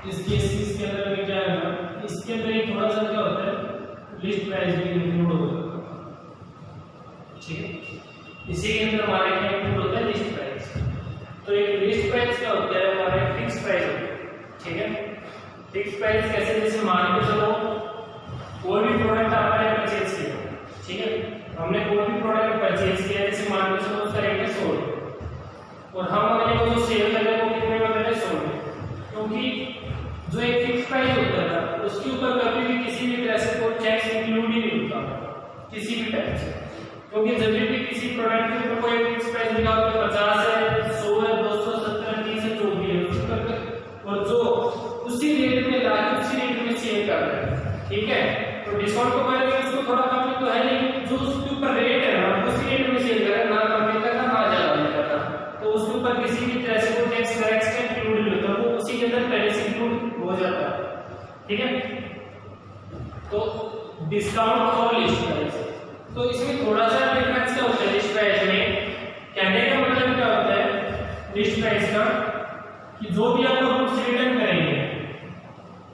इसके अंदर में क्या है ना, इसके अंदर एक थोड़ा सा क्या होता है, लिस्ट प्राइस भी इंक्लूड होगा, ठीक है। इसी के अंदर हमारे क्या इंक्लूड होता है, लिस्ट प्राइस। तो एक लिस्ट प्राइस क्या होता है, हमारा फिक्स प्राइस होता है, ठीक है। फिक्स प्राइस कैसे, जैसे मान के चलो कोई भी प्रोडक्ट आपने परचेज किया, ठीक है, हमने कोई भी प्रोडक्ट परचेज किया, जैसे मान के चलो उसका रेट है 100 और हम अपने को जो सेल लगे वो कितने में लगे, 100 में, क्योंकि जो एक फिक्स प्राइस होता था उसके ऊपर कभी भी किसी भी तरह से कोई टैक्स इंक्लूड ही नहीं होता किसी भी टाइप से, क्योंकि जब भी किसी प्रोडक्ट के ऊपर कोई फिक्स प्राइस लिखा होता है 50 है, 100 है, 270, 30 है, जो भी है उसके ऊपर, और जो उसी रेट में लाके उसी रेट में सेल कर रहा है, ठीक है। तो डिस्काउंट को पहले उसको थोड़ा कम तो है नहीं, जो उसके ऊपर रेट है ना उसी रेट में सेल कर रहा है, ना कम मिलता था ना ज्यादा मिलता था, तो उसके ऊपर किसी भी तरह से कोई टैक्स एक्स्ट्रा इंक्लूड नहीं होता, वो उसी के अंदर पहले से इंक्लूड हो जाता है, ठीक है। तो डिस्काउंट और लिस्ट प्राइस, तो इसमें थोड़ा सा डिफरेंस क्या होता है लिस्ट प्राइस में, कहने का मतलब क्या होता है लिस्ट प्राइस का, कि जो भी आप गुड्स रिटर्न करेंगे,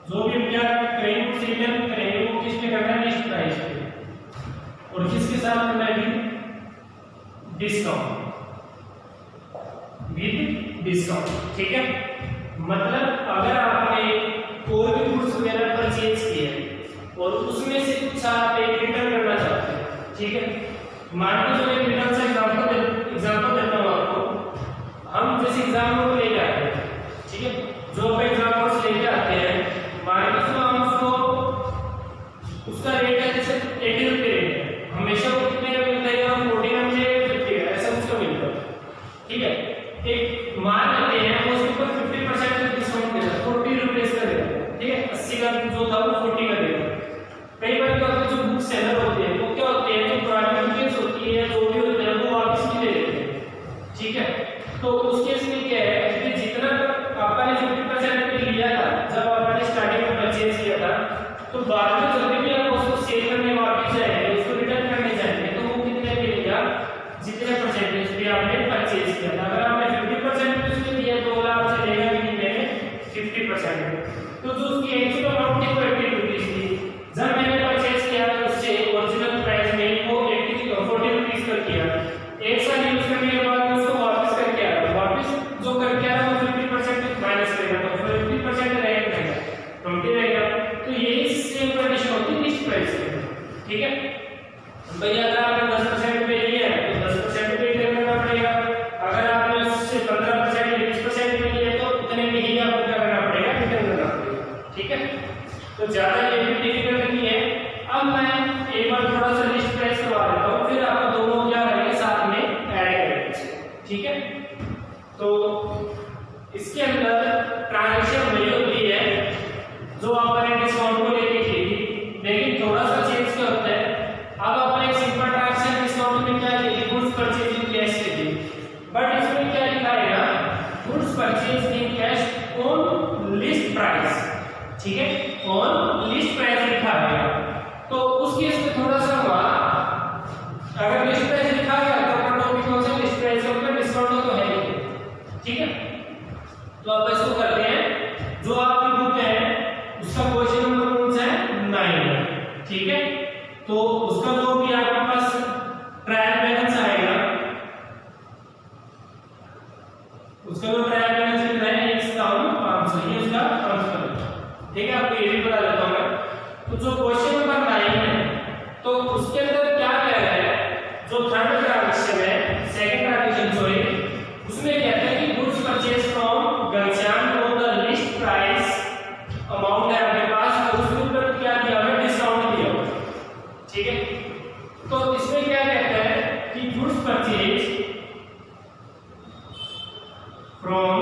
जो भी क्या करेंगे गुड्स रिटर्न करेंगे वो किस पे करना है, लिस्ट प्राइस पे, और किसके साथ करना है, डिस्काउंट, विद डिस्काउंट, ठीक है। मतलब अगर आपने कोई भी गुड्स वगैरह परचेज किए और उसमें से कुछ आप एक रिटर्न करना चाहते हैं, ठीक है, मान लो जो एक रिटर्न से एग्जांपल देता हूं आपको, हम जैसे एग्जाम को लेके आते हैं, ठीक है, जो आप एग्जाम्पल्स लेके आते हैं, मान लो तो हम उसको उसका रेट है जैसे 80 रुपये रेट है, हमेशा वो कितने का मिलता है, 40 का मुझे 50 का ऐसा उसका मिलता है, ठीक है। एक मान लेते हैं वो उसके ऊपर 50% डिस्काउंट देता है, 40 रुपये का देता है, ठीक है, 80 का जो था वो 40 का देता है। कई बार क्या होता है जो बुक सेलर होते हैं वो क्या होते हैं, जो पुरानी बुक्स होती है जो भी होते हैं वो वापस भी ले लेते हैं, ठीक है। तो उस केस में क्या है कि जितना आपने 50% पे लिया था जब आपने स्टार्टिंग में परचेज किया था, तो बाद में जब भी आप उसको सेल करने वापस जाएंगे, उसको रिटर्न करने जाएंगे, तो वो कितने पे लिया, जितने परसेंटेज पे आपने परचेज किया था। अगर आपने 50% पे उसको दिया तो वो आपसे लेगा भी कितने में, 50%, तो जो उसकी एक्चुअल अमाउंट थी वो 80 रुपीस थी, जब मैंने परचेज किया तो उससे ओरिजिनल प्राइस में वो 40 रुपीस कर किया, एक साल यूज करने के बाद उसको वापस करके आया, वापस जो करके आया वो 50% माइनस करेगा, तो 50% रहेगा 20 रहेगा, तो यही सेम कंडीशन होती है लिस्ट प्राइस में, ठीक है। भैया अगर आपने 10% पे लिया है तो 10% पे करना पड़ेगा, अगर आपने उससे 15% या 20% पे लिया तो उतने में ही आपको क्या करना पड़ेगा, रिटर्न करना पड़ेगा, ठीक है। तो ज्यादा ये भी डिफिकल्ट नहीं है। अब मैं एक बार थोड़ा सा लिस्ट प्राइस करवा देता हूँ, फिर आप दोनों क्या करेंगे साथ में ऐड करेंगे, ठीक है। तो इसके अंदर ट्रांजैक्शन वही होती है जो आपने डिस्काउंट को लेके की थी, लेकिन थोड़ा सा चेंज क्या होता है, अब आपने एक सिंपल ट्रांजैक्शन डिस्काउंट में क्या की, गुड्स परचेज इन कैश की थी, बट इसमें क्या लिखा है, goods purchase in cash on list price, ठीक है, ऑन लिस्ट प्राइस लिखा है। तो उस केस में थोड़ा सा हुआ, अगर लिस्ट प्राइस लिखा गया तो अपना टॉपिक कौन सा, लिस्ट प्राइस के ऊपर डिस्काउंट तो है ही, ठीक है। तो अब इसको करते हैं, जो आपकी बुक है उसका क्वेश्चन नंबर कौन सा है, 9, ठीक है। तो उसका जो भी आपके पास ट्रायल बैलेंस आएगा, उसका जो ट्रायल बैलेंस लिखना है 1500, ये उसका ट्रांसफर, ठीक है। आपको ये भी बता देता हूं मैं, तो जो क्वेश्चन नंबर 9 है तो उसके अंदर क्या कह रहा है, जो थर्ड ट्रांजैक्शन है, सेकंड ट्रांजैक्शन सॉरी, उसमें कहता है कि goods purchase from Gulshan on the list price amount है आपके पास, तो उसके ऊपर क्या दिया हुआ है, डिस्काउंट दिया हुआ है, ठीक है। तो इसमें क्या कहता है कि गुड्स परचेज फ्रॉम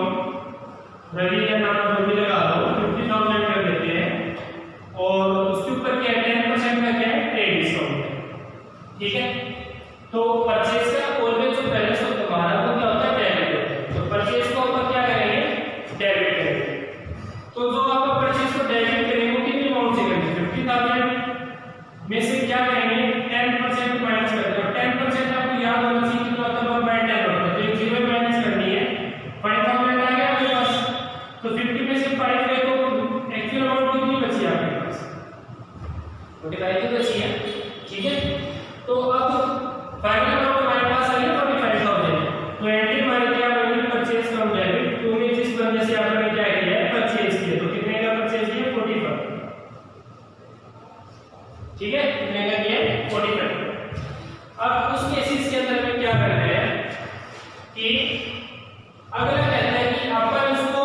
रवि का नाम जो भी लगा दो 50,000 कर देते हैं, और उसके ऊपर क्या 10% का क्या है, ट्रेड डिस्काउंट है, ठीक है। तो परचेज का ऑलवेज जो बैलेंस होता है हमारा वो क्या होता है, डेबिट, तो परचेज को ऊपर क्या करेंगे, डेबिट करेंगे। तो जो आप परचेज को डेबिट करेंगे वो कितनी अमाउंट से करेंगे, 50,000 में से क्या करेंगे, 10% माइनस करते हैं, 10% आपको याद होना चाहिए कितना होता है, 1/10 होता है, तो एक 0 माइनस करनी है, 5,000 आ गया मेरे पास, तो 50 में से 5 गए तो अगला कहता है कि अपन उसको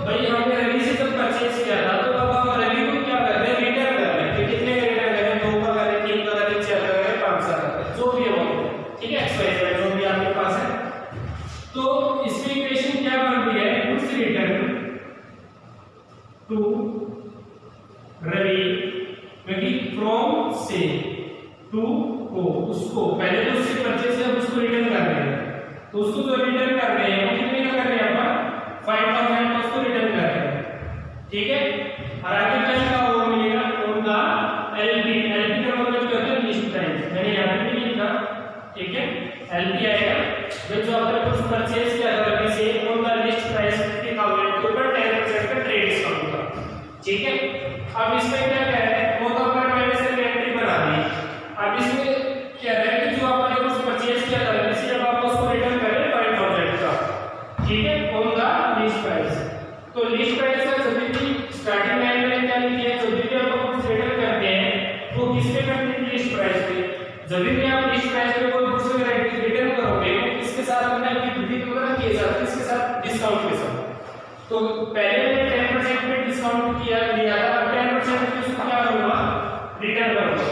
भाई हमने रवि से जब परचेज किया था तो अब हम रवि को क्या कर रहे हैं, रिटर्न कर रहे हैं। कि कितने का रिटर्न कर रहे हैं, 2 का कर रहे हैं, 3 का कर रहे हैं, 4 का कर रहे हैं, 5 का कर रहे हैं, जो भी हो, ठीक है, XYZ जो भी आपके पास है। तो इसमें इक्वेशन क्या बन रही है, गुड्स रिटर्न टू रवि क्योंकि फ्रॉम से टू को, उसको पहले तो उससे परचेज है, उसको रिटर्न कर रहे हैं, तो उसको जो रिटर्न कर रहे हैं वो कितने का कर रहे हैं, अपन 5000 का उसको रिटर्न कर रहे हैं, ठीक है। और आगे क्या होगा, मिलेगा उनका एलपी, एलपी का मतलब क्या होता है, लिस्ट प्राइस, मैंने यहां पे भी लिखा, ठीक है। एलपी आएगा जो आपने कुछ परचेज किया था रवि से, उनका लिस्ट प्राइस 50,000 के ऊपर 10% का ट्रेड डिस्काउंट का, ठीक है। अब इसमें क्या कह रहे हैं, वो तो अपन पहले से एंट्री बना दी। अब इसमें क्या है कि जो आपने कुछ परचेज किया था रवि से, जब आप उसको रिटर्न करें 5000 का, ठीक है, उनका लिस्ट प्राइस। तो लिस्ट प्राइस का जब भी स्टार्टिंग लाइन में क्या लिखी है, जब भी आप कुछ रिटर्न करते हैं वो किस पे करते हैं, लिस्ट प्राइस पे। जब भी आप लिस्ट प्राइस पे कोई गुड्स वगैरह रिटर्न करोगे किसके साथ करना है, विविध वगैरह के साथ, किसके साथ, डिस्काउंट के साथ। तो पहले मैंने 10% पे डिस्काउंट किया लिया था, अब 10% पे उसको क्या करूंगा, रिटर्न करूंगा।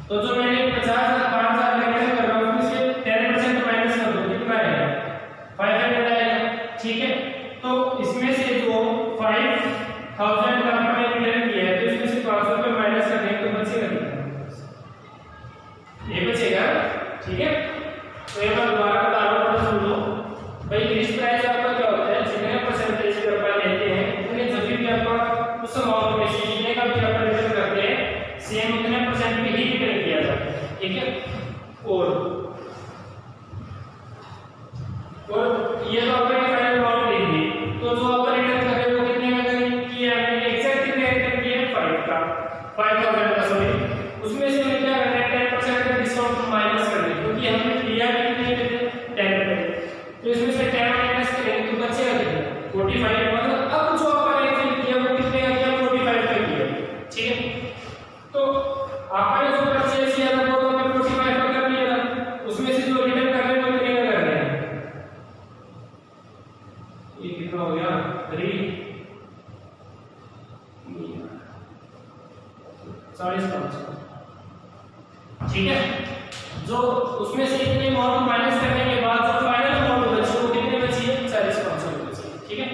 तो जो मैंने 50,000 5,000 रिटर्न कर रहा हूं उसमें से 10% माइनस कर दो, कितना आएगा, 500 आएगा, ठीक है। तो इसमें से जो 5000 का हमने रिटर्न किया है तो इसमें से 500 रुपए माइनस कर देंगे तो बचेगा कितना, ये बचेगा, ठीक है। तो एक बार दोबारा बता रहा हूं, सुन लो भाई। लिस्ट प्राइस आपका क्या होता है, जितने परसेंटेज पे अपन लेते हैं उतने जब भी आपका उस अमाउंट में से जितने का भी अपन रिटर्न करते हैं सेम उतने परसेंट पे ही रिटर्न किया जाता है, ठीक है। और ये तो अपन ने फाइनल अमाउंट लिख दी, तो जो अपन रिटर्न कर रहे हैं वो कितने का किया है, मैंने एग्जैक्ट कितने रिटर्न किया है, 5 का, 5000 का, सॉरी। उसमें से हमें क्या करना है, 10% का डिस्काउंट माइनस करना है, क्योंकि हमने लिया कितने पे, 10%। तो इसमें से 10 माइनस करेंगे तो बचेगा कितना, 45। मतलब अब जो आपने फिल किया वो कितने का किया, 45 का किया, ठीक है। तो आपने जो परचेज किया था वो तो हमने 45 का कर लिया था, उसमें से जो रिटर्न कर रहे हैं वो कितने का कर रहे हैं, ये कितना हो गया, 3 40,500, ठीक है। जो उसमें से इतने अमाउंट माइनस करने के बाद जो फाइनल अमाउंट बची वो कितने बची है, 40,500 बची, ठीक है।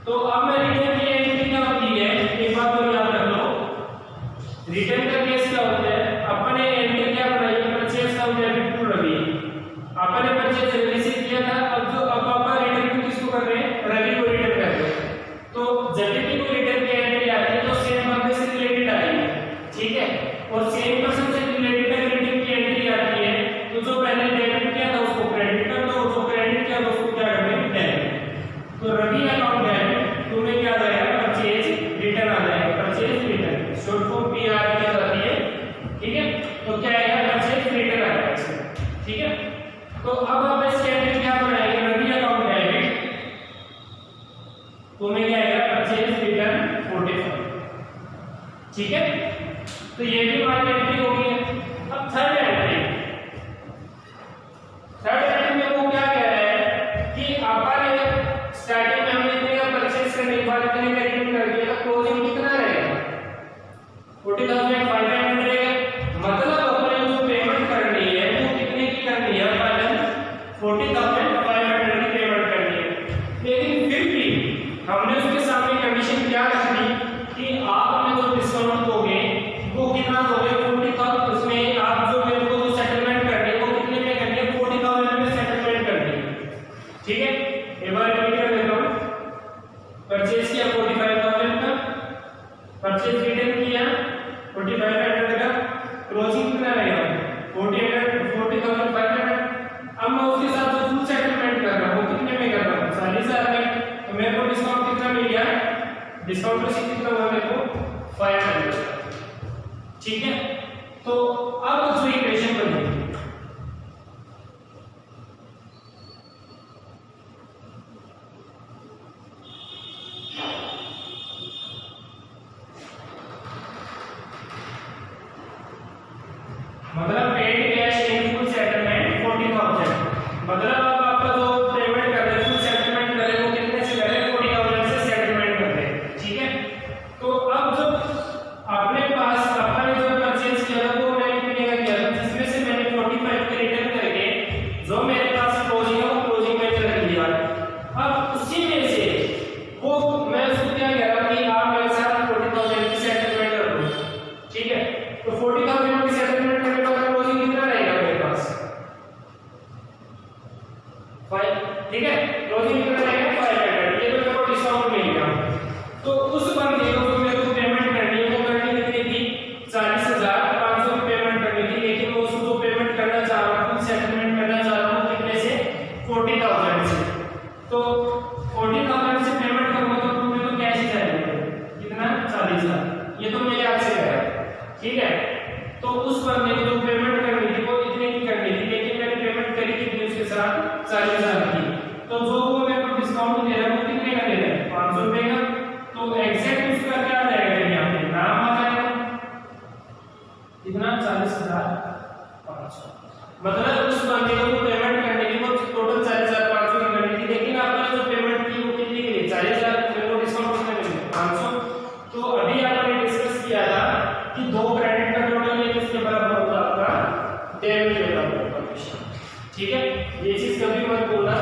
तो अब मैं रिटर्न की एंट्री क्या होती है, एक बात तो याद रख लो, रिटर्न का केस क्या होता है, अपने एंट्री क्या बनाई है, परचेज का डेबिट टू रवि, अपने परचेज रवि से किया था, अब जो अब आप रिटर्न किसको कर रहे हैं, रवि को रिटर्न कर रहे हैं। तो जब भी कोई रिटर्न की एंट्री आती है तो सेम बंदे से रिलेटेड आएगी, ठीक है, और सेम पर्सन से रिलेटेड रिटर्न की एंट्री आती है, तो जो पहले डेबिट किया था उसको क्रेडिट कर दो, जो क्रेडिट किया था उसको क्या करना है, डेबिट। तो रवि अकाउंट डेबिट, तुम्हें क्या आ जाएगा, परचेज रिटर्न आ जाएगा, purchase return, short form PR की जाती है, ठीक है। तो क्या आएगा, परचेज रिटर्न आएगा इसमें, ठीक है। तो अब आप इसके एंट्री क्या बनाएंगे, रवि अकाउंट डेबिट, तुम्हें क्या आएगा, परचेज रिटर्न 45, ठीक है। तो ये भी हमारी एंट्री हो गई है। अब थर्ड एंट्री में वो क्या कह रहा है कि अपन स्टार्टिंग में हमने इतने का परचेज करने के बाद इतने का रिटर्न कर दिया, तो क्लोजिंग कितना रहेगा, 40,500 रहेगा। मतलब अपने जो पेमेंट करनी है वो कितने की करनी है, फाइनल 40,500 की पेमेंट करनी है। लेकिन फिर भी हमने उसके सामने कंडीशन क्या रख दी कि आप हमें जो डिस्काउंट दोगे वो कितना दोगे, 40,000, उसमें आप जो मेरे को जो सेटलमेंट करनी है वो कितने में करनी है, 40,000 में सेटलमेंट करनी है, ठीक है। एक बार रिपीट कर देता हूं, परचेज किया 45,000 का, परचेज रिटर्न किया 45,500 का, क्लोजिंग कितना रहेगा, 40,500। अब मैं उसके साथ जो फुल सेटलमेंट कर रहा हूं वो कितने में कर रहा हूं, 40,000 में। तो मेरे को डिस्काउंट कितना मिल गया, डिस्काउंट पर कितना हुआ मेरे को, 500, ठीक है। तो अब जो इक्वेशन बनेगी, मतलब paid cash in full settlement 40,000, मतलब अब आपका जो पेमेंट कर रहे हैं फुल सेटलमेंट 40,000 से पेमेंट करूंगा तो तुम्हें तो कैश ही जाएगा, कितना 40,000, ये तो मेरे हाथ से गया, ठीक है। तो उस बंदे को जो पेमेंट करनी थी वो इतने की करनी थी, लेकिन मैंने पेमेंट करी थी उसके साथ 40,000 की, तो जो वो मेरे को डिस्काउंट दे रहा है वो कितने का दे रहा है, 500 रुपए का। तो एग्जैक्ट उसका क्या आ जाएगा, यहाँ पे नाम आ जाएगा कितना 40,500, मतलब उस बंदे को पेमेंट करने की वो टोटल 40,500 की करनी थी, लेकिन आपने जो पेमेंट की वो कितनी की 40,000, फिर वो डिस्काउंट कितना मिलेगा 500। तो अभी आपने डिस्कस किया था कि दो क्रेडिट का टोटल ये किसके बराबर होगा, आपका डेबिट के बराबर होगा, ठीक है। ये चीज कभी मत बोलना,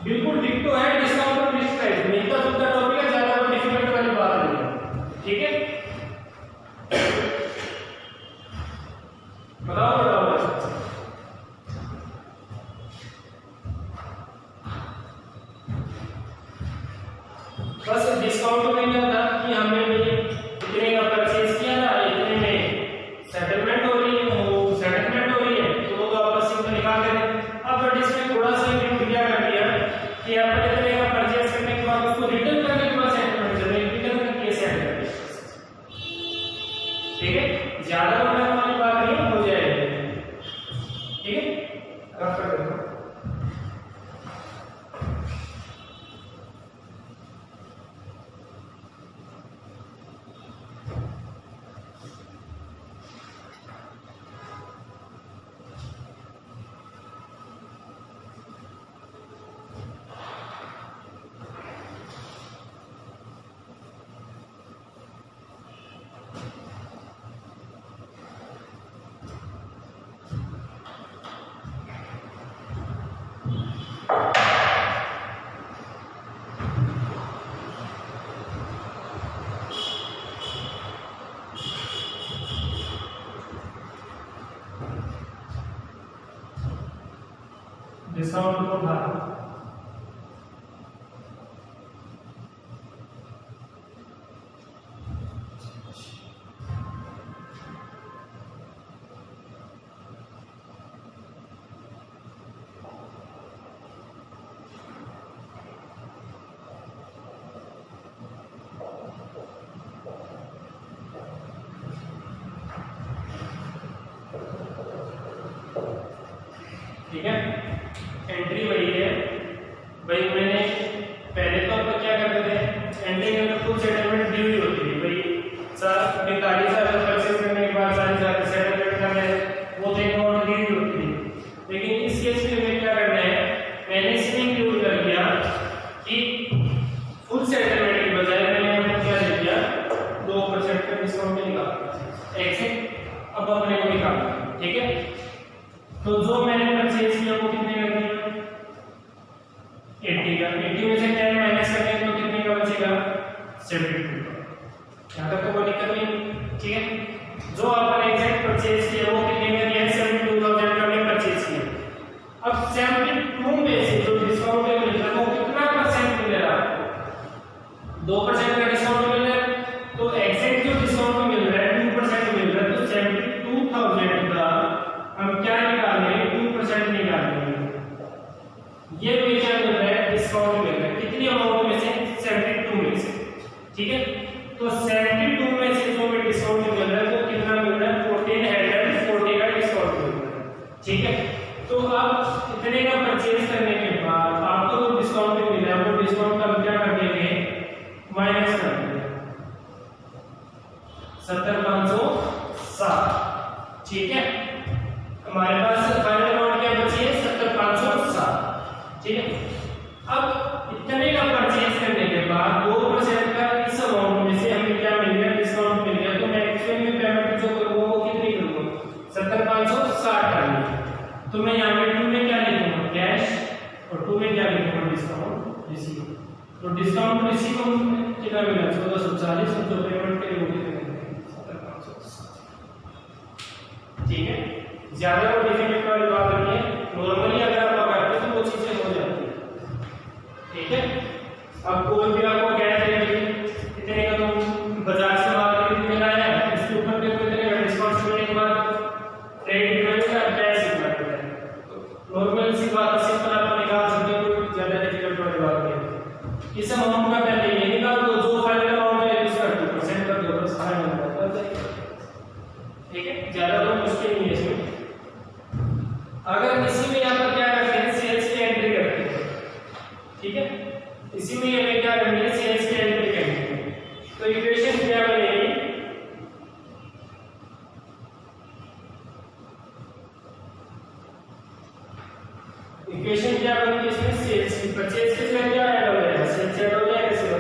बिल्कुल डिक्टो है डिस्काउंट और लिस्ट प्राइस, मिलता जुलता टॉपिक है, ज्यादा कोई डिफिकल्ट वाली बात नहीं है, ठीक है। बताओ बस डिस्काउंट में क्या था कि हमने इतने का परचेज किया था, इतने में सेटलमेंट हो रही है, वो सेटलमेंट हो रही है तो वो तो आपस में निकाल देंगे। अब बट इसमें थोड़ा सा इंक्लूड क्या कर दिया कि आप इतने का परचेज करने के बाद उसको रिटर्न करने के बाद सेटलमेंट चले, रिटर्न करके सेट कर दिया, ठीक है। ज्यादा बड़ा वाली बात नहीं हो जाएगी, ठीक है। रफ कर दो डिस्काउंट को भाग ठीक है। एंट्री वही है भाई, मैंने पहले तो आपको क्या करते थे, एंट्री में फुल सेटलमेंट दी हुई होती है भाई, 45,000 परचेज करने के बाद 40,000 सेटलमेंट करना है, वो तो अमाउंट दी हुई होती है। लेकिन इस केस में हमें क्या करना है, मैंने इसमें इंक्लूड कर दिया कि फुल सेटलमेंट के बजाय मैंने आपको क्या दे दिया, 2% का डिस्काउंट निकाल एग्जैक्ट अब अपने को निकालना, ठीक है। तो जो मैंने परचेज किया वो कितने का दिया, 80 का, 80 में से 10 माइनस करेंगे तो कितने का बचेगा, 72 का। यहाँ तक तो कोई दिक्कत नहीं, ठीक है। जो आपने एग्जैक्ट परचेज किया वो कितने का दिया, 72,000 का हमने परचेज किया। अब 72 में से जो डिस्काउंट मिल रहा है वो कितना परसेंट मिल रहा है, 2% का डिस्काउंट मिल रहा है, तो एग्जैक्ट जो डिस्काउंट मिल रहा है 2% मिल रहा है, तो 72,000 का हम क्या निकालेंगे, 2% निकालेंगे। ये भी क्या मिल रहा है, डिस्काउंट मिल रहा है, कितनी अमाउंट में से, 72 में से, ठीक है। तो 72 में से जो भी डिस्काउंट मिल रहा है वो कितना मिल रहा है, 1440 का डिस्काउंट मिल रहा है, ठीक है। तो अब इतने का परचेज करने के बाद आपको जो डिस्काउंट मिल रहा है वो डिस्काउंट का क्या कर देंगे, माइनस कर देंगे, 70,560, ठीक है। हमारे पास फाइनल अमाउंट क्या बची है, 70,560, ठीक है। अब इतने का परचेज करने के बाद 2% का इस अमाउंट में से हमें क्या मिल गया, डिस्काउंट मिल गया, तो मैं एक्चुअल में पेमेंट जो करूंगा वो कितनी करूंगा, 70,560 करनी। तो मैं यहाँ पे 2 में क्या लिखूंगा, कैश, और 2 में क्या लिखूंगा, डिस्काउंट रिसीव। तो डिस्काउंट रिसीव कितना मिला, 1440, और जो पेमेंट के लिए वो कितने, 70,560, ठीक है। ज्यादा वो डिफिकल्ट वाली बात नहीं है, नॉर्मली अगर आप करते तो वो चीजें हो जाती है, ठीक है। अब कोई भी आपको कह दे इतने का तो बाजार से बात करके मिलाया है, इसके ऊपर भी कोई इतने का डिस्काउंट मिलने के बाद क्रेडिट का कैश इतना है, नॉर्मल सी बात, सिंपल आप निकाल सकते हो, ज्यादा डिफिकल्ट वाली बात इस अमाउंट का पहले ये निकाल दो, जो फाइनल अमाउंट है उसका 2% कर दो, बस फाइनल अमाउंट कर दो। ठीक है, ज्यादा तो मुश्किल नहीं है इसमें। अगर इसी में यहाँ पर क्या करते हैं, सेल्स की एंट्री करते हैं। ठीक है, इसी में हमें क्या करनी है, सेल्स की एंट्री करनी है। तो इक्वेशन क्या बनेगी, इक्वेशन क्या बनेगी इसमें, सेल्स की परचेज के साथ क्या ऐड हो जाएगा, सेल्स ऐड हो जाएगा कैसे हो।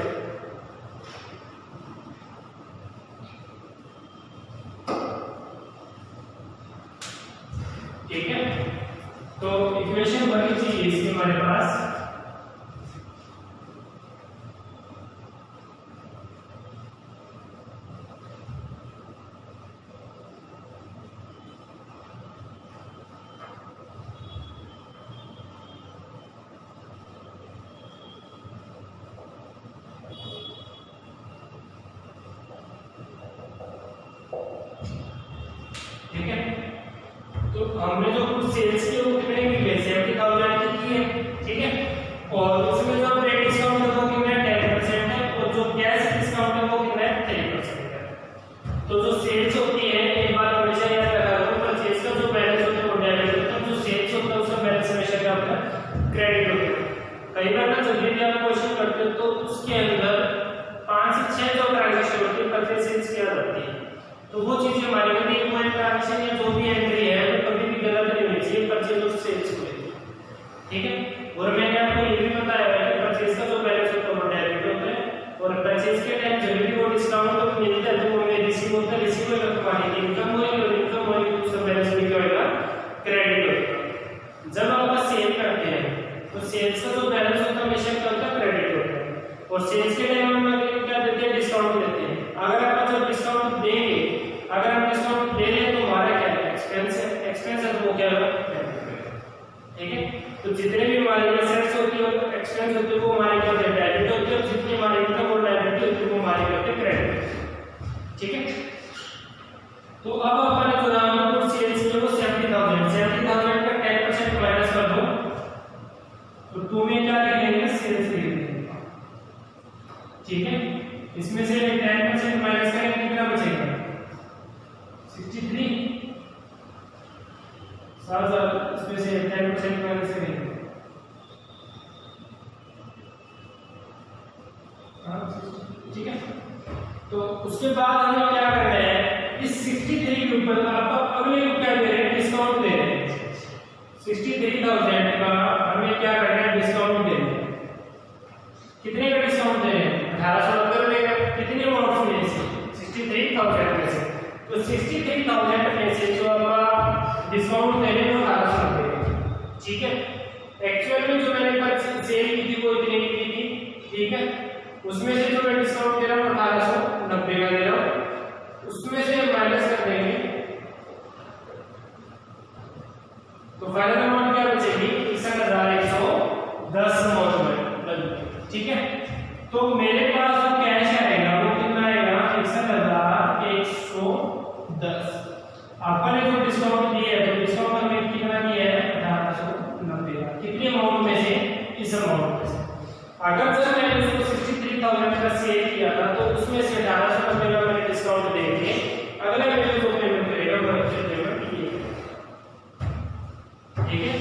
ठीक है, तो इक्वेशन बनी चाहिए इसकी हमारे पास। ठीक है, तो हमने जो कुछ सेल्स की वो कितने की है, 70,000 की है। ठीक है, और उसमें जो रेट डिस्काउंट है वो कितना है, 10% है, और जो कैश डिस्काउंट है वो कितना है, 3% है। तो जो सेल्स होती है, एक बार हमेशा याद रखा करो, परचेज का जो बैलेंस होता है वो डेबिट होता है, जो सेल्स होता है उसका बैलेंस हमेशा क्या होता है, क्रेडिट होता है। कई बार ना जब भी आप क्वेश्चन करते हो तो उसके अंदर 5 से 6 जो ट्रांजैक्शन होती है परचेज सेल्स की आ जाती है, तो वो चीजें हमारे लिए एक पॉइंट ट्रांजैक्शन या जो भी एंट्री है वो कभी भी गलत नहीं होनी चाहिए परचेज और सेल्स को। ठीक है, और मैंने आपको ये भी बताया है कि परचेज का जो बैलेंस होता है वो डेबिट होता है, और परचेज के टाइम जब भी वो डिस्काउंट तो मिलता है तो वो हमें रिसीव होता है, रिसीव होकर हमारी इनकम होगी, और इनकम होगी तो उसका बैलेंस भी क्या होगा, क्रेडिट होगा। जब आप सेल करते हैं तो सेल्स का जो बैलेंस होता है हमेशा क्या होता है, क्रेडिट होता है, और सेल्स के टाइम हम क्या देते हैं, डिस्काउंट देते हैं। अगर आप जब डिस्काउंट देंगे, अगर हम डिस्काउंट दे रहे हैं तो हमारा क्या है, एक्सपेंस है, एक्सपेंस है तो वो क्या होगा, ठीक है। तो जितने भी हमारे एसेट्स होती है और एक्सपेंस होते हैं वो हमारे क्या होते हैं, डेबिट होते हैं, और जितनी हमारी इनकम और लायबिलिटी होती है वो हमारे क्या होते हैं, क्रेडिट। ठीक है, तो अब अपन जो नाम को सेल्स की वो 70,000 का 10% माइनस कर दो, तो 2 में क्या लिखेंगे, सेल्स लिखेंगे। ठीक है, इसमें से 10% माइनस करेंगे कितना बचेगा, 63। इसमें से 10% माइनस करेंगे, ठीक है। तो उसके बाद हमें क्या करना है, इस 63 के ऊपर आप अगले को क्या दे रहे हैं, डिस्काउंट दे रहे हैं। 63,000 का हमें क्या करना है, डिस्काउंट दे रहे हैं। कितने का डिस्काउंट दे रहे हैं, 1890 रुपए का। कितने अमाउंट में से, 63,000 में से, तो 63,000 में से जो आप डिस्काउंट दे रहे हैं वो 1890। ठीक है, एक्चुअल में जो मैंने सेल की थी वो इतने की थी। ठीक है, उसमें से जो मैं डिस्काउंट दे रहा हूँ 1890 का दे रहा हूँ, उसमें से माइनस कर देंगे तो फाइनल अमाउंट क्या बचेगी, 61,110 अमाउंट में। ठीक है, तो मेरे पास जो कैश आएगा वो कितना आएगा, 61,110। आपने जो डिस्काउंट दिया है तो डिस्काउंट हमें कितना दिया है, 1890 का। कितने अमाउंट में से, इस अमाउंट में से। अगर सर मैंने उसको 63,000 का सेल किया था तो उसमें से 1890 का मैंने डिस्काउंट देंगे, अगला महीने जो पेमेंट करेगा वो एक्चुअल पेमेंट ये। ठीक है,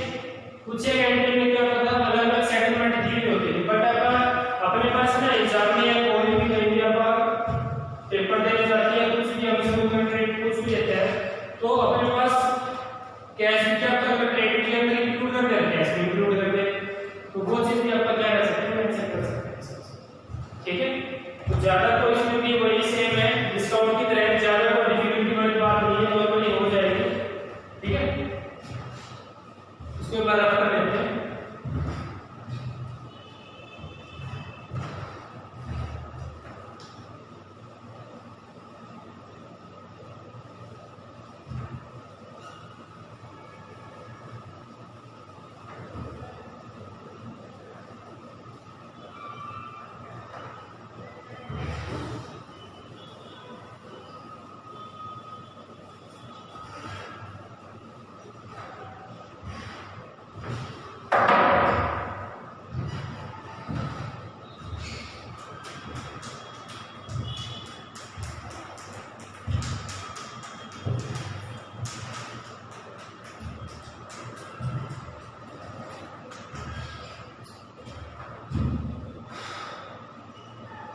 कुछ एक एंट्री में क्या होता था, अलग अलग सेटलमेंट दी हुई होती थी, बट अपने पास ना एग्जाम में या कोई भी कहीं भी आप पेपर देने जाते हैं, कुछ भी हमसे मूवमेंट रेट कुछ भी देता है तो अपने पास कैश भी क्या क्रेडिट के अंदर इंक्लूड कर देते हैं, कैश भी इंक्लूड कर देते हैं, तो वो चीज भी आपका क्या कर सकते हैं,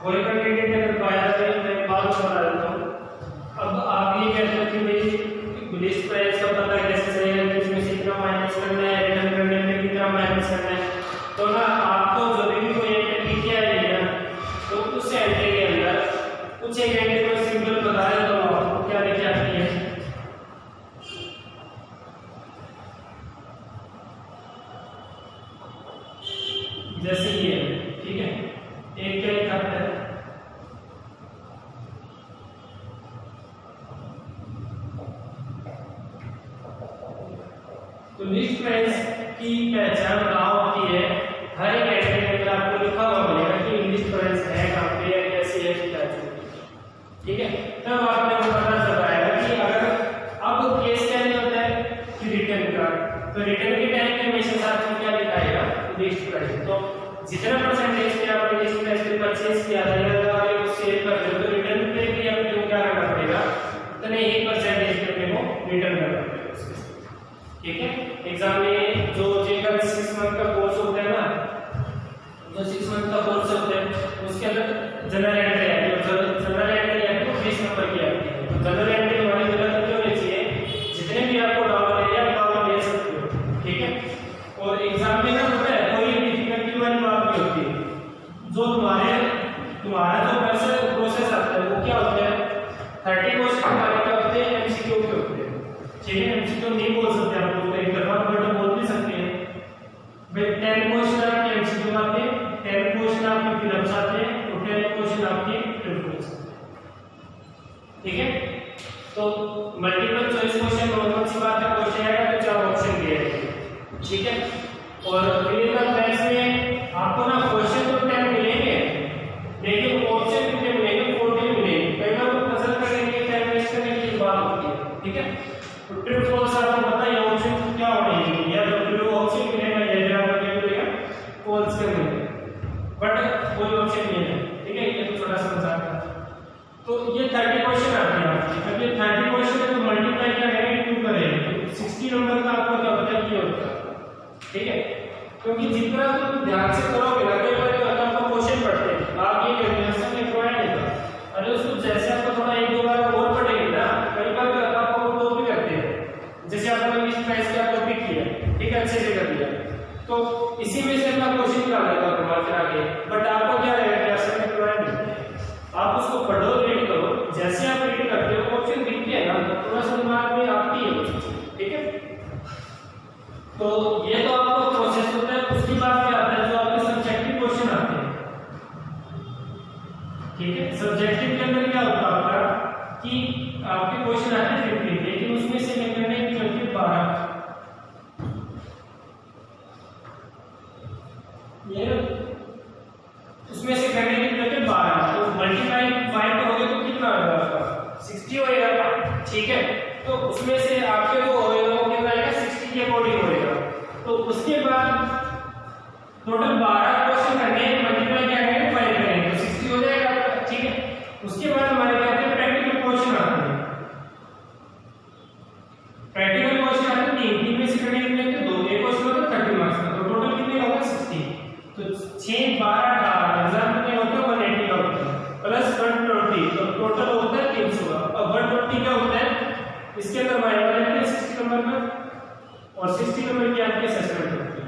कोई कंटेंट अगर पाया जाए मैं बात बता देता हूँ। अब आप ये कहते हो कि भाई लिस्ट प्राइस का पता कैसे चलेगा कि इसमें से कितना माइनस करना है, रिटर्न करने में कितना माइनस करना है। तो ना आपको जो भी कोई एंट्री किया है ना, तो उस एंट्री के अंदर कुछ एक एंट्री को सिंपल बता देता हूँ आपको क्या लिखी आती है। जैसे ये ठीक है, एक क्या लिखा है, तो लिस्ट प्राइस की पहचान कहाँ होती है, हर एक एंट्री के अंदर आपको लिखा हुआ मिलेगा कि लिस्ट प्राइस है कहाँ पे या कैसी है क्या चीज, ठीक है। तब आपने को पता चल पाएगा कि अगर अब केस क्या नहीं होता है कि रिटर्न का, तो रिटर्न के टाइम में हमेशा साथ में क्या लिखाएगा, लिस्ट प्राइस। तो जितना परसेंटेज पे आपने लिस्ट प्राइस पे परचेज किया है या अगर वो सेल कर रहे हो तो रिटर्न पे भी आपको क्या करना पड़ेगा, उतने ही परसेंटेज पे अपने को रिटर्न करना पड़ेगा, ठीक है। एग्जाम में जो जेका 6 मंथ का कोर्स होता है ना, जो 6 मंथ का कोर्स होता है उसके अंदर जनरल एंट्री आती है, जनरल एंट्री आती है 20 नंबर की आती है। तो जनरल एंट्री हमारी जगह क्यों होनी चाहिए, जितने भी आपको डाउट है आप डाउट ले सकते हो, ठीक है। और एग्जाम में ना होता है कोई डिफिकल्टी वाली बात नहीं होती, जो तुम्हारा जो प्रोसेस आता है वो क्या होता है, 30 क्वेश्चन हमारे क्या होते हैं, एमसीक्यू के होते हैं, ठीक है। एमसीक्यू नहीं बोल सकते आप लोग एक दफा, बट बोल भी सकते हैं भाई 10 क्वेश्चन आपके एमसीक्यू आते हैं, 10 क्वेश्चन आपके फिलअप्स आते हैं, और 10 क्वेश्चन आपके प्रिफरेंस, ठीक है। तो मल्टीपल चॉइस क्वेश्चन नॉर्मल सी बात है, क्वेश्चन आएगा तो 4 ऑप्शन दिए हैं, ठीक है। और क्लिनिकल मैथ्स में आपको ना क्वेश्चन तो 10 मिलेंगे लेकिन ऑप्शन कितने मिलेंगे, 40 मिलेंगे। कई बार वो पजल करने के लिए टाइम वेस्ट करने की बात होती है, ठीक है। तो ट्रू फॉल्स आपको पता है ऑप्शन क्या होने चाहिए, या तो ट्रू ऑप्शन मिलेगा या आपको क्या मिलेगा, फॉल्स का मिलेगा, बट कोई ऑप्शन नहीं है, ठीक है। ये तो छोटा सा मजाक था। तो ये 30 क्वेश्चन आते हैं आपके, अब ये 30 क्वेश्चन है तो मल्टीप्लाई क्या करेंगे, 2 करेंगे, तो 60 नंबर का आपको क्या पता है होता है, ठीक है। क्योंकि जितना तुम ध्यान से करोगे ना, कई बार आपको क्वेश्चन पढ़ते हैं आप ये कैलकुलेशन में पढ़ा नहीं था, अरे उसको जैसे आपको थोड़ा 1-2 बार और पढ़ेंगे ना, कई बार आपको टॉपिक करते हैं, जैसे आपने लिस्ट प्राइस का टॉपिक किया, ठीक है, अच्छे से कर लिया, तो इसी में से अपना क्वेश्चन निकाल लेगा घुमा फिरा के, बट आपको क्या रहेगा कि ऐसा में पढ़ा नहीं, आप उसको पढ़ो, रीड करो, जैसे आप रीड करते हो ऑप्शन दिखते हैं ना, थोड़ा सा दिमाग में आती है, ठीक है। तो ये तो आपका प्रोसेस होता है। उसके बाद क्या आता है, जो आपके सब्जेक्टिव क्वेश्चन आते हैं, ठीक है। सब्जेक्टिव के अंदर क्या होता है आपका कि आपके क्वेश्चन आते हैं 15, लेकिन उसमें से मैं करने की करके 12, ये उसमें से करने की करके 12, तो मल्टीप्लाई 5 करोगे तो कितना होगा आपका, 60 होएगा, ठीक है। तो उसमें से आपके जो होएगा वो कितना आएगा, 60 के अकॉर्डिंग होएगा। तो उसके बाद टोटल 12 क्वेश्चन करने हैं, मल्टीप्लाई क्या करेंगे 5 करेंगे, तो 60 हो जाएगा, ठीक है। उसके बाद हमारे क्या आते हैं, प्रैक्टिकल क्वेश्चन आते हैं, प्रैक्टिकल क्वेश्चन आते हैं 3 में से करने के लिए 2, एक क्वेश्चन होता है 30 मार्क्स का, तो टोटल कितने होगा 60, तो 6 12 18 एग्जाम में होता है 180 का होता है प्लस 120, तो टोटल होता है 300 का। अब 120 क्या होता है, इसके अंदर माइनस है 60 नंबर का, और 60 नंबर की आपकी असेसमेंट होती है।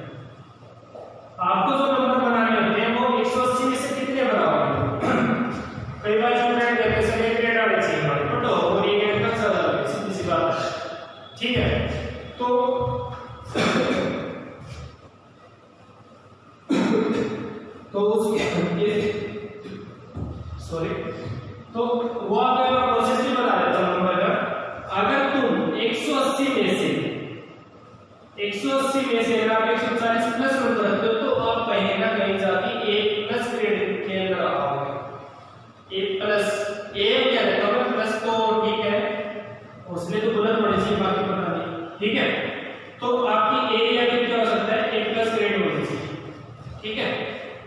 आपको जो नंबर बनाने होते हैं वो 180 में से कितने बनाओगे, कई बार स्टूडेंट कहते हैं सर ग्रेड आने चाहिए हमारे को, तो और ये ग्रेड तक ज्यादा सीधी सी बात है, ठीक है। तो उसके सॉरी, तो वो आपका प्रोसेस भी बता देता हूं नंबर का। अगर तुम 180 में से 180 में से आप 140 प्लस नंबर रखते हो तो आप कहीं ना कहीं जाके A+ ग्रेड के अंदर आओगे। A+ क्या रहता है प्लस, तो ठीक है, उसमें तो बुलंद होनी चाहिए, बाकी पता नहीं, ठीक है। तो आपकी A या फिर क्या हो सकता है, A+ ग्रेड होनी चाहिए, ठीक है।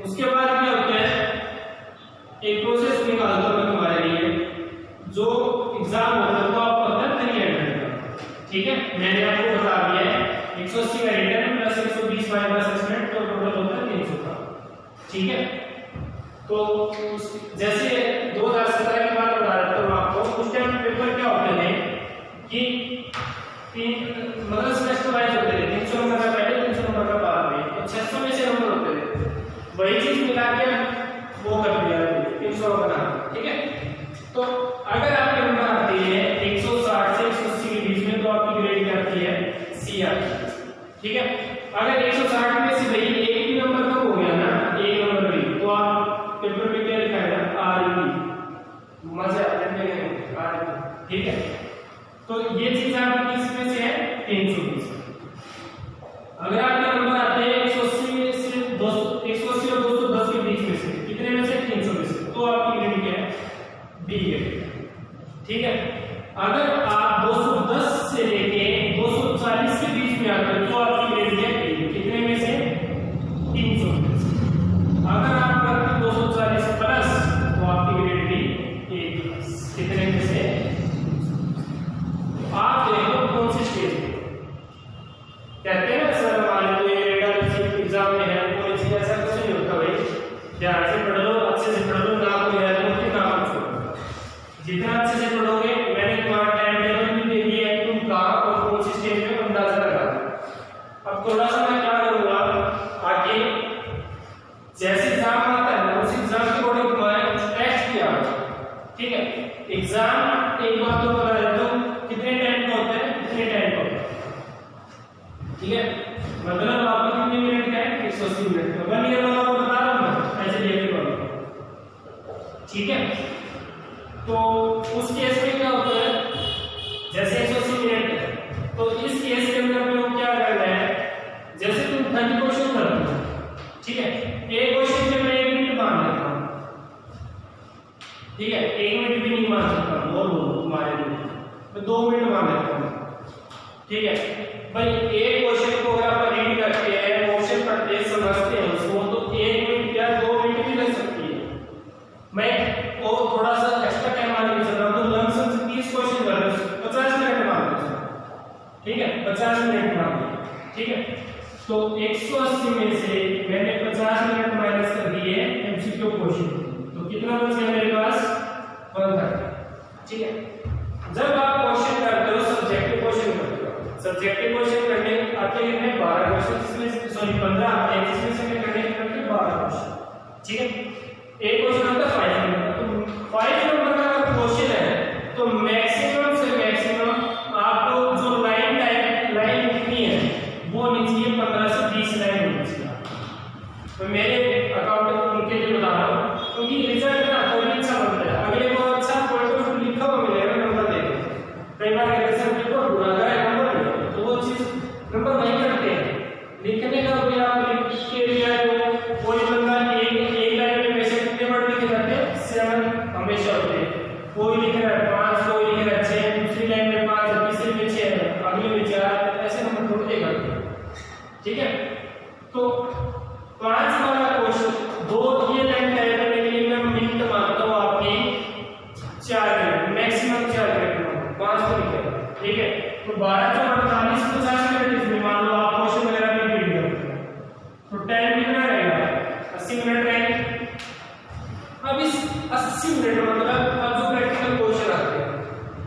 उसके बाद क्या होता है, एक प्रोसेस निकालता हूं मैं तुम्हारे लिए, जो एग्जाम होता है वो आपको होता है 300 का, ठीक है। मैंने आपको बता दिया है 180 का रिटर्न प्लस 120 वाइवा असेसमेंट, तो टोटल होता है 300 का, ठीक है। तो जैसे 2017 की बात बता रहा था आपको, उस टाइम पेपर क्या होते थे कि मतलब सेमेस्टर वाइज होते थे, 300 नंबर का पहले, 300 नंबर का बाद में, तो 600 में से नंबर होते थे, वही चीज मिला के वो कर दिया 300 बना, ठीक है। तो अगर आपके नंबर आते हैं 160 से 180 के बीच में, तो आपकी ग्रेड क्या आती है, सी आती है, ठीक है। अगर 160 में से भाई एक भी नंबर कम हो गया ना, एक नंबर भी, तो आप पेपर में क्या लिखाएगा, आर मजा आते हैं आर, ठीक है। तो ये चीज आपकी किसमें से है, 320। अगर आपके नंबर आते हैं 180 में से 180 और 210 के बीच में से, कितने में से, 300 में से, तो आपकी ग्रेड क्या है, बी ग्रेड, ठीक है। अगर आप 210 से लेके 240 के बीच में आते हैं, तो आपकी ग्रेड क्या है, कितने में से, 300 में से। अगर आप करते हैं 240 प्लस, तो आपकी ग्रेड भी 1 कितने में से। आप देखो कौन से स्टेज में कहते हैं सर हमारे तो ये रेडा एग्जाम में है, कोई चीज ऐसा कुछ नहीं होता भाई, ध्यान से पढ़ लो, अच्छे से पढ़ लो, ना कोई याद हो कि ना कुछ, जितना अच्छे से पढ़ोगे, मैंने तुम्हारा टाइम टेबल भी दे दिया है, तुम कहाँ और कौन से स्टेज में अंदाजा लगा। अब थोड़ा सा मैं क्या करूंगा आगे, जैसे एग्जाम आता है उस एग्जाम के अकॉर्डिंग तुम्हारा टेस्ट किया, ठीक है। एग्जाम एक बात तो बता देता हूँ, कितने टाइम का होता है, कितने टाइम का होता है, ठीक है। मतलब आपको कितने मिनट का है, 180 मिनट का। 1 ईयर वाला को बता रहा हूं मैं, ऐसे डीएफए वाला, ठीक है। तो उस केस में क्या होता है, जैसे 180 मिनट है, तो इस केस के अंदर में क्या करना है, जैसे तुम 30 क्वेश्चन करते हो, ठीक है, एक क्वेश्चन में मैं 1 मिनट मान लेता हूं, ठीक है, 1 मिनट भी नहीं मान सकता, और तुम्हारे लिए मैं 2 मिनट मान लेता हूं, ठीक है भाई। एक क्वेश्चन को अगर आप रीड करते हैं, क्वेश्चन पढ़ते हैं, समझते हैं उसको, तो 1 मिनट या 2 मिनट भी लग सकती है। मैं वो थोड़ा सा एक्स्ट्रा टाइम मान नहीं सकता, तो लमसम से 30 क्वेश्चन कर रहे हो, 50 मिनट मान लो, ठीक है, 50 मिनट मान लो, ठीक है। तो 180 में से मैंने 50 मिनट माइनस कर दिए एमसीक्यू क्वेश्चन, तो कितना बच गया मेरे पास, 130, ठीक है। जब आप क्वेश्चन करते हो, सब्जेक्टिव क्वेश्चन करते हो, सब्जेक्टिव क्वेश्चन करने आपके लिए 12 क्वेश्चन, जिसमें सॉरी 15 आते हैं, जिसमें से मैं करने के 12 क्वेश्चन, ठीक है। एक क्वेश्चन होता है 5 नंबर, तो 5 नंबर का क्वेश्चन है, तो मैक्सिमम से मैक्सिमम आपको जो लाइन लिखनी है वो होनी चाहिए 15 से 20 लाइन होनी चाहिए। तो मेरे अकाउंट उनके लिए बता रहा हूँ, क्योंकि रिजल्ट ना कोई अच्छा बनता है, अगले को अच्छा पॉइंट ऑफ व्यू लिखा हुआ मिलेगा, नंबर देगा। कई बार एग्जाम पेपर बुरा है, नंबर नहीं, तो वो चीज नंबर वही करते हैं, लिखने का भी आप लिख के दिया है, कोई बंदा एक लाइन में वैसे कितने वर्ड लिखे जाते हैं, 7 हमेशा होते हैं, कोई लिख रहा है 5, कोई लिख रहा है 6, दूसरी लाइन में 5, तीसरी में 6, अगली में 4, ऐसे नंबर थोड़े देगा, ठीक है। तो 5 वाला क्वेश्चन 2 ये लाइन टाइप करने के लिए मैं मिनट मानता हूँ आपकी 4 मिनट, मैक्सिमम 4 मिनट, 5 तो लिखेगा, ठीक है। तो 12 से 48 50 मिनट, इसमें मान लो आप क्वेश्चन वगैरह भी रीड करते हो, तो टाइम कितना रहेगा, 80 मिनट रहेगा। अब इस 80 मिनट मतलब अब जो प्रैक्टिकल क्वेश्चन आते हैं,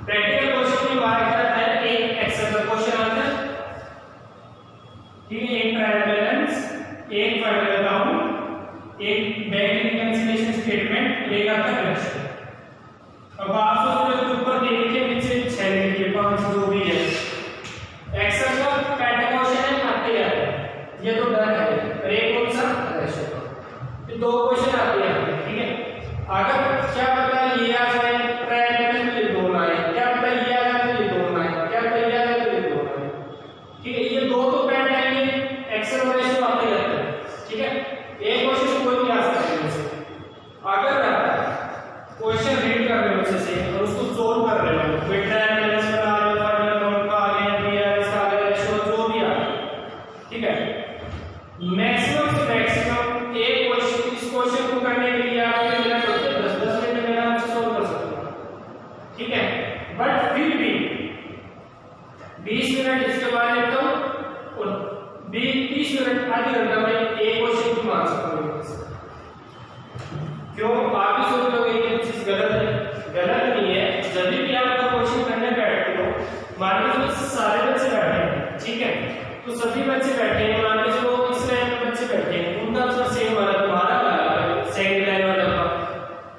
प्रैक्टिकल क्वेश्चन में बात करता है, एक एक्सेल का क्वेश्चन आता है, ठीक है, एक ट्रायल बैलेंस, एक फाइनल अकाउंट, एक बैंक रिकंसिलिएशन स्टेटमेंट, एक आता है कलेक्शन। अब आप उसके ऊपर देखिए, नीचे 6 लिखिए, 5 जो भी है, एक्सेल का पैटर्न क्वेश्चन है, आते जाते हैं, ये तो डर है। और एक कौन सा, कलेक्शन, ये 2 क्वेश्चन आते हैं, ठीक है। अगर क्या पता ये आ जाए ट्रायल बैलेंस, तो ये 2 ना आए, क्या पता ये आ जाए तो ये 2 ना आए, क्या पता ये आ जाए तो ये 2 ना आए, ठीक है। ये 2 तो पैटर्न आएंगे, एक्सेल में रेशो आते जाते हैं, ठीक है। एक क्वेश्चन कोई भी आ सकता है, अगर क्वेश्चन रीड कर रहे हो अच्छे से और उसको सोल्व कर रहे हो, फिर ट्रायल बैलेंस बना रहे हो, फाइनल अकाउंट का आ गया, बीआरएस का आ गया, रेशो जो भी आ गया, ठीक है। मैक्सिमम से मैक्सिमम एक क्वेश्चन, इस क्वेश्चन को करने के लिए आपको मिनट होते हैं 10-10 मिनट में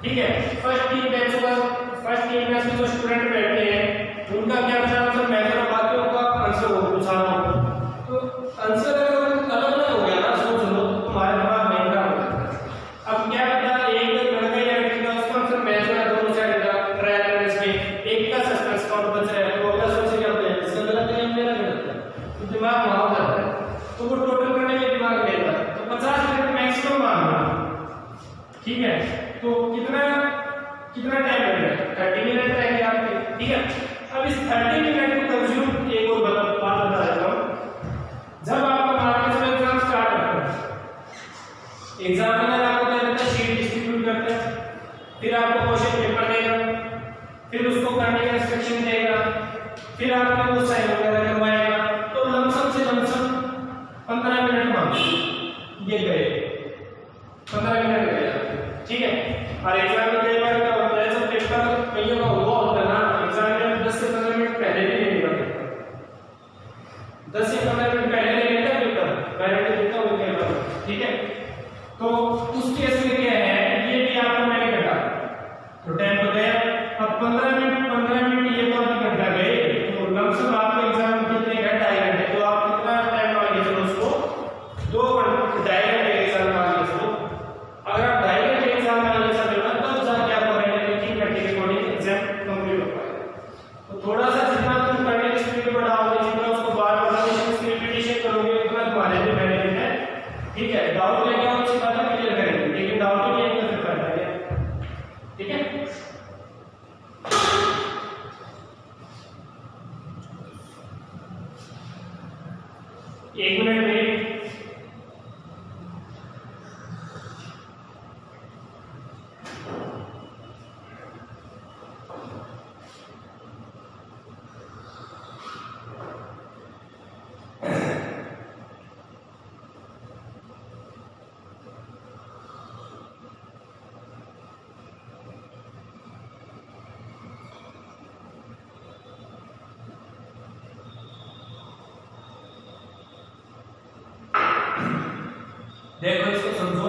ठीक है। फर्स्ट 3 बैच में जो स्टूडेंट बैठे हैं उनका क्या बचा आंसर, मेजर और बाकियों का आंसर हो पूछा हो, तो आंसर अगर अलग हो गया ना सोच लो तो तुम्हारे दिमाग में क्या होगा। अब क्या पता एक लड़का या लड़की का उसका आंसर मेजर है, दोनों साइड का ट्रायल एंड इसमें एक का सस्पेंस काउंट बच रहा है, तो अगला सोच क्या होता है इसका गलत है या मेरा गलत है, तो दिमाग वहां जाता है, तो वो टोटल करने में दिमाग लेता है। तो 50 मिनट मैक्सिमम मांगना, ठीक है। तो कितना टाइम लगेगा, 30 मिनट रहेंगे आपके, ठीक है। अब इस 30 मिनट को कंज्यूम एक और बात बता देता हूँ। जब आपका मार्केट में एग्जाम स्टार्ट होता है, एग्जामिनर आपको क्या देता है, शीट डिस्ट्रीब्यूट करता है, फिर आपको क्वेश्चन पेपर देगा, फिर उसको करने का इंस्ट्रक्शन देगा, फिर आपको वो साइन वगैरह करवाएगा, तो लमसम से लमसम 15 मिनट मांगो, ये गए 15 मिनट गए, ठीक है। और एग्जाम में कई बार क्या होता है, जब पेपर कईयों का हुआ होता है ना, एग्जाम में 10 से 15 मिनट पहले भी नहीं लेगा पेपर, 10 से 15 मिनट पहले ले लेता है पेपर, पहले देता हूँ पेपर, ठीक है। तो उस केस में क्या है, ये भी आपको मैंने कटा, तो टाइम तो गया। अब 15 मिनट ये तो अभी घंटा गए, तो लमसम आपको एग्जाम कितने घंटे, 2.5 घंटे, तो आप कितना टाइम मांगे चलो उसको 2 घंटे, 2.5 घंटे एग्जाम मांगे चलो। अगर आप 2.5 घंटे एग्जाम मांगे चलो ना, तब जाके आप पढ़ेंगे 3 घंटे के अकॉर्डिंग एग्जाम कंप्लीट हो पाएगा। तो थोड़ा सा जितना तुम पढ़ने की स्पीड बढ़ाओगे, जितना उसको बार-बार उसकी रिपीटेशन करोगे, उतना तुम्हारे लिए बेनिफिट है, ठीक है। डाउट लेके आओ, अच्छी बात है, क्लियर करेंगे, लेकिन डाउट ही नहीं है तो फिर फायदा क्या, ठीक है। एक मिनट वेट। देखो इसको समझो,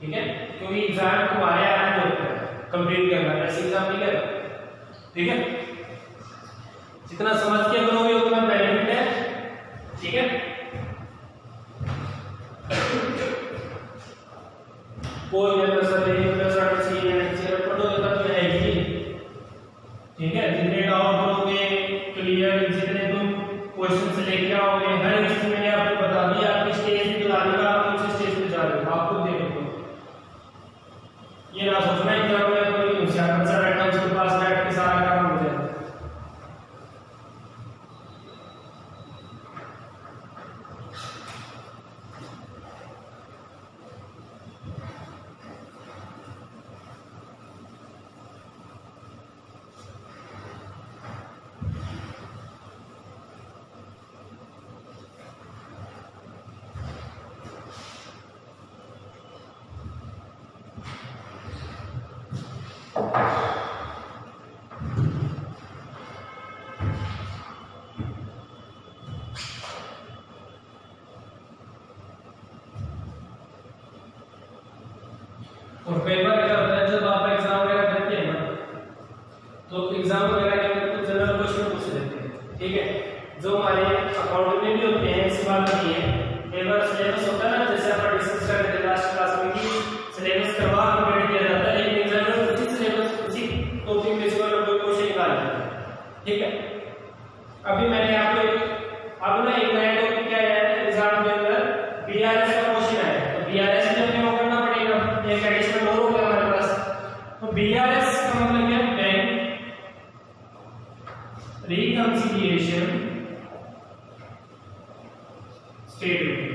ठीक है, क्योंकि एग्जाम तुम्हारे हाथ में होता है कंप्लीट करना, ऐसे एग्जाम नहीं करना, ठीक है। जितना समझ के करोगे उतना बेनिफिट है, ठीक है। कोई ऐसा नहीं प्लस सी है पढ़ोगे तब क्या है, ठीक है। जितने डाउट करोगे क्लियर, जितने तुम क्वेश्चन से लेके आओगे, हर एक चीज मैंने आपको बता दिया, आपकी स्टेज पे ला दूंगा, आप उस स्टेज पे जा रहे हो, आपको देखो, ये ना सोचना एग्जाम में कोई होशियार बच्चा बैठा उसके पास बैठ के सारा काम हो जाए। और पेपर क्या होता है, जब आप एग्जाम वगैरह देते हैं ना, तो एग्जाम वगैरह के अंदर कुछ जनरल क्वेश्चन पूछ लेते हैं, ठीक है, जो हमारे अकाउंट में भी होते हैं, ऐसी बात नहीं है। पेपर सिलेबस होता है ना, जैसे अपन डिस्कस कर रहे थे लास्ट क्लास में कि सिलेबस करवा कंप्लीट किया जाता है, लेकिन जनरल उसी सिलेबस उसी टॉपिक में से कोई क्वेश्चन निकाल लेते हैं, ठीक है। अभी मैंने आपको अब ना एक नया टॉपिक क्या है एग्जाम के अंदर, बीआरएस का क्वेश्चन है, तो बीआरएस में हमें वो करना पड़ेगा, एक एडिशनल और होगा हमारे पास। तो बीआरएस का मतलब क्या है, बैंक रिकंसिलिएशन स्टेटमेंट,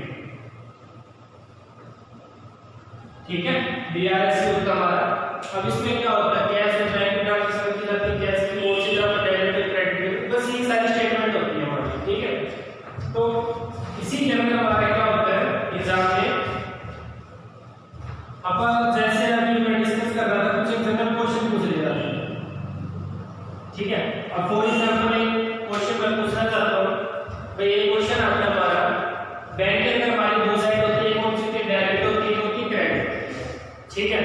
ठीक है। बीआरएस से होता हमारा। अब इसमें क्या होता है, कैश में बैंक ट्रांजैक्शन की जाती है, कैश में कौन सी तरह डेबिट क्रेडिट, बस ये सारी स्टेटमेंट होती है हमारी, ठीक है। तो इसी के अंदर हमारा क्या होता है एग्जाम में, अपन जैसे अभी मैं डिस्कस कर रहा था, कुछ जनरल क्वेश्चन पूछ लिया था, ठीक है। अब फॉर एग्जांपल एक क्वेश्चन मैं पूछना चाहता हूं, भाई ये क्वेश्चन आता है हमारा, बैंक के अंदर हमारी दो साइड होती है, कौन सी होती है, डेबिट होती है, क्रेडिट, ठीक है।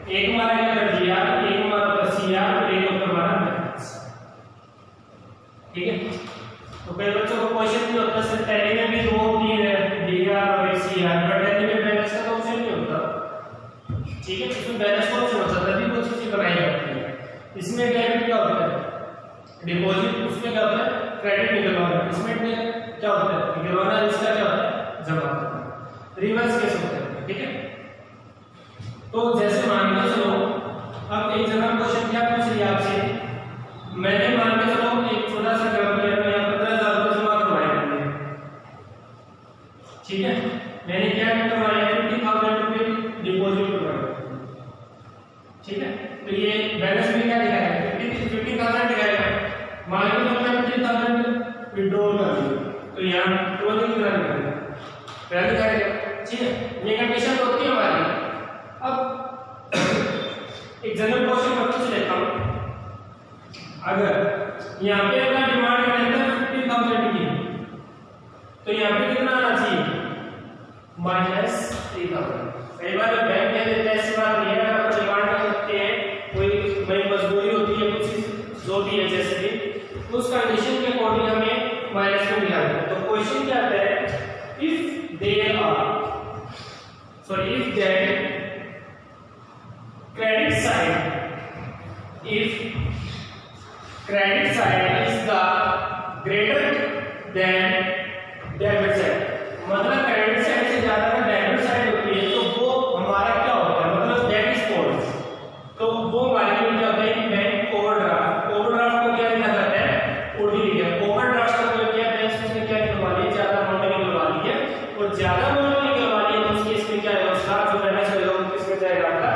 एक हमारा क्या कर दिया, एक हमारा प्लस सी आर और एक ऊपर हमारा माइनस। ठीक है, तो कई बच्चों को क्वेश्चन भी होता है पहले में भी दो तीन है डी आर और एक सी आर, बट पहले में बैलेंस का ऑप्शन नहीं होता। ठीक है, इसमें बैलेंस का ऑप्शन होता है तभी वो चीजें बनाई जाती है। इसमें डेबिट क्या होता है, डिपॉजिट, उसमें क्या होता है क्रेडिट निकलवाना, इसमें क्या होता है निकलवाना, इसका क्या होता है जमा करना, रिवर्स केस होता है। ठीक है, तो जैसे मान के चलो अब एक जनरल क्वेश्चन क्या पूछ लिया आपसे, मैंने मान के चलो एक छोटा सा जवाब दिया, मैं 15,000 रुपये जमा करवाए मैंने। ठीक है, मैंने क्या करवाया 50,000 रुपये डिपॉजिट करवाया। ठीक है, तो ये बैलेंस में क्या दिखाया है 50,000 दिखाएगा। मान के चलो मैं 50,000 विड्रॉल कर दिया, तो यहाँ तुरंत कितना निकलेगा, पहले दिखाएगा। ठीक है, ये कंडीशन होती है हमारी। अब एक जनरल क्वेश्चन मैं पूछ लेता हूं, अगर यहाँ पे अपना डिमांड करने का 50,000 की, तो यहाँ पे कितना आना चाहिए -3,000। कई बार बैंक कह देते हैं ऐसी बात नहीं है, अगर आप डिमांड कर सकते हैं, कोई बड़ी मजबूरी होती है कुछ जो भी है जैसे भी, उस कंडीशन के अकॉर्डिंग हमें माइनस में लिखा है। तो क्वेश्चन क्या आता है, if there are if that credit side is the greater than debit side, मतलब क्रेडिट साइड से ज्यादा अगर डेबिट साइड होती है तो वो हमारा क्या होता है, मतलब दैट इज कॉल्ड, तो वो हमारे लिए क्या होता है कि बैंक ओवरड्राफ्ट, ओवरड्राफ्ट को क्या लिखा जाता है ओडी लिखा है। ओवरड्राफ्ट का मतलब क्या है, बैंक उसने क्या निकलवा लिया, ज्यादा अमाउंट निकलवा ली है, और ज्यादा अमाउंट निकलवा ली है तो उसके इसमें क्या है उसका जो बैलेंस होगा वो किसमें जाएगा आपका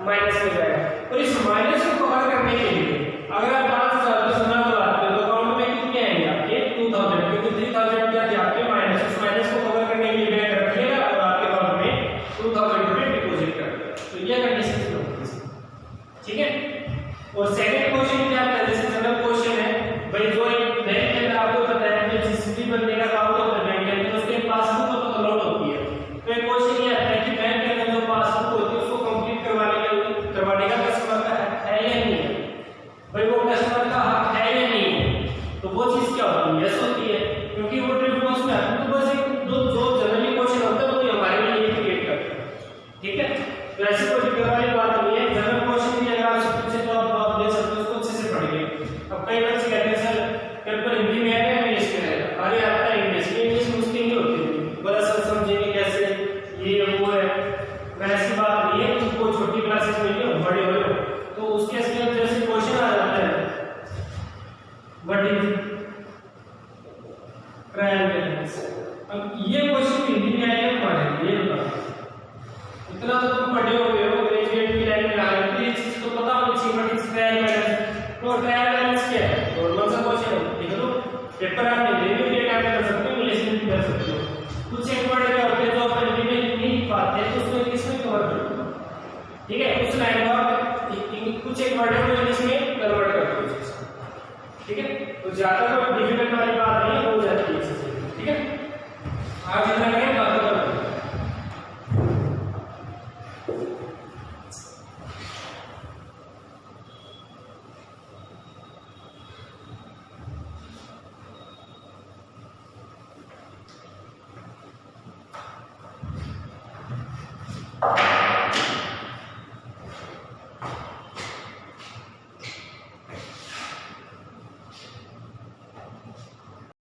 माइनस में जाएगा। और इस माइनस को कवर करने के लिए अगर आप 5,000 का जमा करवाते हो तो अकाउंट में कितने आएंगे आपके 2,000, क्योंकि 3,000 क्या दिया आपके माइनस, उस माइनस को कवर करने के लिए बैंक रखिएगा और आपके अकाउंट में 2,000 रुपए डिपॉजिट कर देगा। तो ये कंडीशन होती है। ठीक है, और सेकंड क्वेश्चन क्या आता है, जैसे जनरल क्वेश्चन है भाई, जो एक बैंक के अंदर आपको पता है कि जिस भी बंदे का अकाउंट होता है बैंक के अंदर उसके पासबुक तो अपलोड होती है, तो एक क्वेश्चन ये आता है कि बैंक के अंदर जो पासबुक होती है उसको कंप्लीट करवाने का कस्टमर का हक है या नहीं है, भाई वो कस्टमर का हक है या नहीं है, तो वो चीज क्या होती है, यस होती है, क्योंकि वो ट्रिप बॉक्स में आता है। तो बस एक जो जनरली क्वेश्चन होता है वो हमारे लिए ये क्रिएट करता है। ठीक है, तो ऐसे कोई दिक्कत वाली बात नहीं है, जनरल क्वेश्चन भी अगर आपसे पूछे तो आप दे सकते हो, उसको अच्छे से पढ़िए। अब कई बच्चे कहते हैं सर पेपर हिंदी में है इंग्लिश में है, अरे आता है इंग्लिश में, इंग्लिश मुश्किल नहीं होती, बड़ा सब समझेंगे कैसे ये वो है, वैसी बात नहीं है, तुमको छोटी क्लासेस में नहीं हो बड़े हो तो उसके अंदर जैसे क्वेश्चन आ जाता है व्हाट इज ट्रायल बैलेंस, अब ये क्वेश्चन हिंदी में आएगा हमारे ये बताओ, इतना तो तुम पढ़े हुए हो ग्रेजुएट की लाइन में आ गए तो ये चीज तो पता होनी चाहिए, व्हाट इज ट्रायल बैलेंस। तो ट्रायल बैलेंस क्या है, नॉर्मल सा क्वेश्चन है, ठीक है, तो पेपर आप हिंदी में भी अटेम्प्ट कर सकते हो, इंग्लिश में भी कर सकते हो। कुछ एक वर्ड क्या होते हैं जो आप हिंदी में नहीं पाते तो उसको इंग्लिश में कवर कर दो। ठीक है, उस लाइन को आप कुछ एक वर्ड है वो इंग्लिश में कन्वर्ट कर दो। ठीक है, तो ज्यादा तो डिफिकल्ट वाली बात